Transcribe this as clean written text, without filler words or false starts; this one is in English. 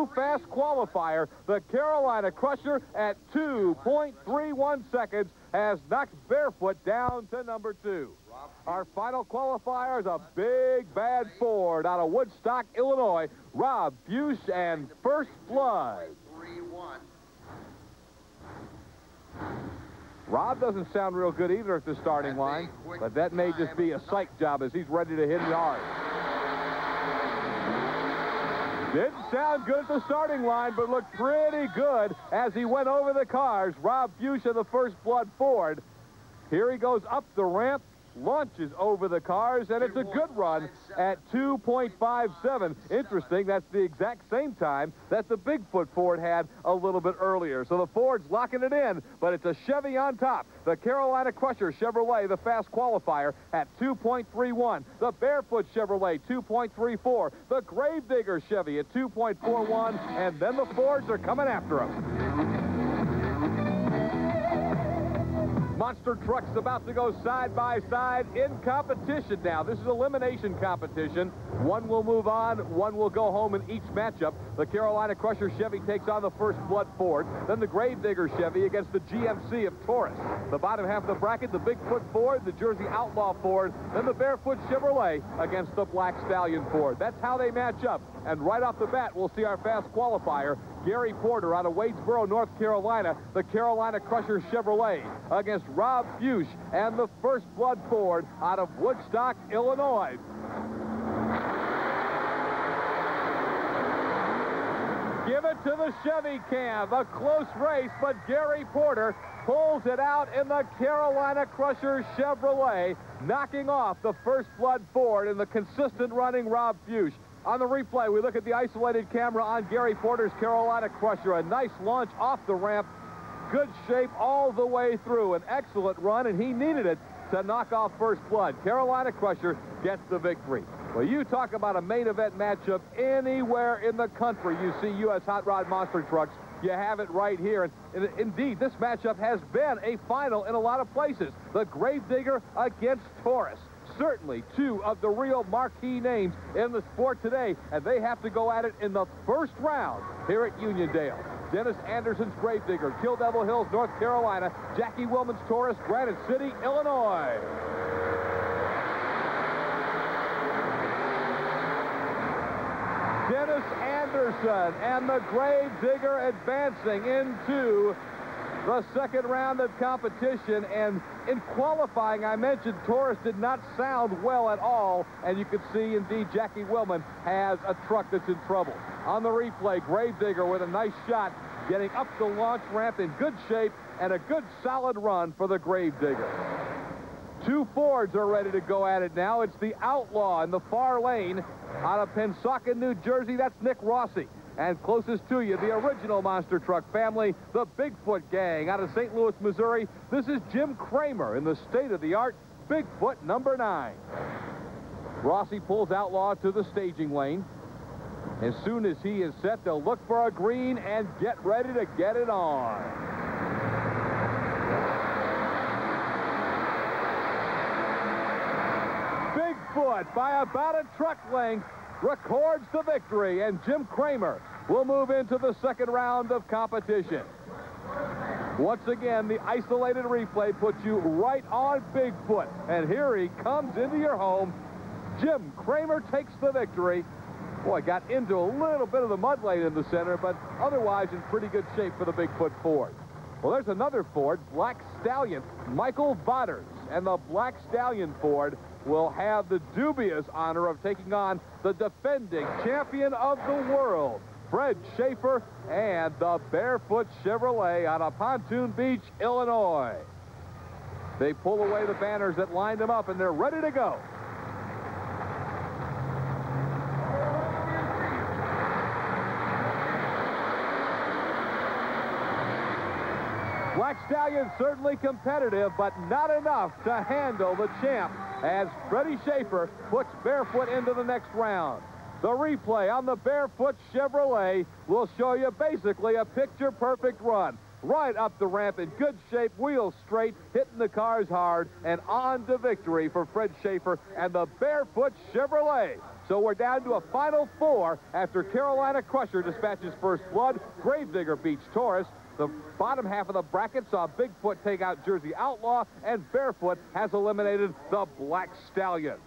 Fast qualifier. The Carolina Crusher at 2.31 seconds has knocked Barefoot down to number 2. Our final qualifier is a big bad Ford out of Woodstock, Illinois. Rob Bush and First Blood. Rob doesn't sound real good either at the starting line, but that may just be a psych job as he's ready to hit it hard. Didn't sound good at the starting line, but looked pretty good as he went over the cars. Rob Bush of the First Blood Ford. Here he goes up the ramp, launches over the cars, and it's a good run at 2.57. Interesting, that's the exact same time that the Bigfoot Ford had a little bit earlier. So the Ford's locking it in, but it's a Chevy on top. The Carolina Crusher Chevrolet, the fast qualifier, at 2.31. The Barefoot Chevrolet, 2.34. The Gravedigger Chevy at 2.41, and then the Fords are coming after him. Monster trucks about to go side by side in competition now. This is elimination competition. One will move on, one will go home in each matchup. The Carolina Crusher Chevy takes on the First Blood Ford. Then the Gravedigger Chevy against the GMC of Taurus. The bottom half of the bracket, the Bigfoot Ford, the Jersey Outlaw Ford, then the Barefoot Chevrolet against the Black Stallion Ford. That's how they match up. And right off the bat, we'll see our fast qualifier. Gary Porter out of Wadesboro, North Carolina, the Carolina Crusher Chevrolet against Rob Bush and the First Blood Ford out of Woodstock, Illinois. Give it to the Chevy cam. A close race, but Gary Porter pulls it out in the Carolina Crusher Chevrolet, knocking off the First Blood Ford and the consistent running Rob Bush. On the replay, we look at the isolated camera on Gary Porter's Carolina Crusher. A nice launch off the ramp. Good shape all the way through. An excellent run, and he needed it to knock off First Blood. Carolina Crusher gets the victory. Well, you talk about a main event matchup anywhere in the country. You see U.S. Hot Rod Monster Trucks. You have it right here. And indeed, this matchup has been a final in a lot of places. The Gravedigger against Taurus. Certainly two of the real marquee names in the sport today, and they have to go at it in the first round here at Uniondale. Dennis Anderson's Gravedigger, Kill Devil Hills, North Carolina. Jackie Willman's Taurus, Granite City, Illinois. Dennis Anderson and the Gravedigger advancing into the second round of competition. And in qualifying, I mentioned Taurus did not sound well at all, and you can see indeed Jackie Willman has a truck that's in trouble. On the replay, Gravedigger with a nice shot, getting up the launch ramp in good shape, and a good solid run for the Gravedigger. Two Fords are ready to go at it now. It's the Outlaw in the far lane out of Pensacola, New Jersey. That's Nick Rossi. And closest to you, the original monster truck family, the Bigfoot Gang out of St. Louis, Missouri. This is Jim Kramer in the state-of-the-art Bigfoot number 9. Rossi pulls Outlaw to the staging lane. As soon as he is set, they'll look for a green and get ready to get it on. Bigfoot, by about a truck length, records the victory, and Jim Kramer will move into the second round of competition. Once again, the isolated replay puts you right on Bigfoot, and here he comes into your home. Jim Kramer takes the victory. Boy, got into a little bit of the mud lane in the center, but otherwise in pretty good shape for the Bigfoot Ford. Well, there's another Ford, Black Stallion, Michael Vodders, and the Black Stallion Ford will have the dubious honor of taking on the defending champion of the world, Fred Schaefer, and the Barefoot Chevrolet out of Pontoon Beach, Illinois. They pull away the banners that lined them up, and they're ready to go. Black Stallion certainly competitive, but not enough to handle the champ as Freddie Schaefer puts Barefoot into the next round. The replay on the Barefoot Chevrolet will show you basically a picture-perfect run. Right up the ramp in good shape, wheels straight, hitting the cars hard, and on to victory for Fred Schaefer and the Barefoot Chevrolet. So we're down to a final 4 after Carolina Crusher dispatches First Blood. Gravedigger beats Taurus. The bottom half of the bracket saw Bigfoot take out Jersey Outlaw, and Barefoot has eliminated the Black Stallion.